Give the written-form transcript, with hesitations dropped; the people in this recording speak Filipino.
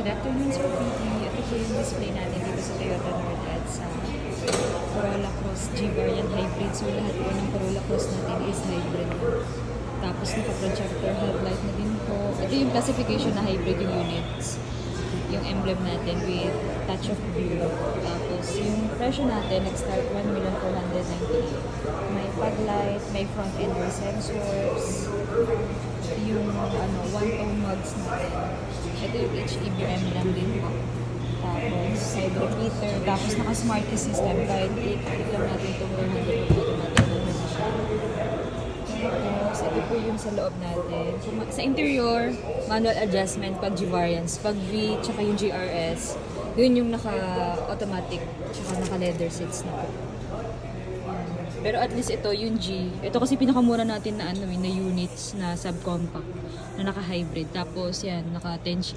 afternoon, Sir PT. Ito po yung display natin dito sa Toyota Northland sa Corolla Cross G variant hybrid. So lahat po ng Corolla Cross natin is hybrid. Tapos naka-projector headlight na din po. Ito yung classification na hybrid yung units. Yung emblem natin with touch of blue. Tapos yung presyo natin, nag-start 1,498,000. May fog light, may front end rear sensors, yung one-tone mugs natin. Ito yung HEBM lang din po. Tapos side repeater, tapos naka-smart system. Kahit i-click lang natin itong 100 automatic na siya. Tapos, ito po yung sa loob natin. Sa interior, manual adjustment pag G-Variants. Pag V, tsaka yung GRS, yun yung naka-automatic, tsaka naka-leather seats na po. Pero at least ito, yung G, ito kasi pinakamura natin na na units na subcompact, na naka-hybrid. Tapos yan, naka 10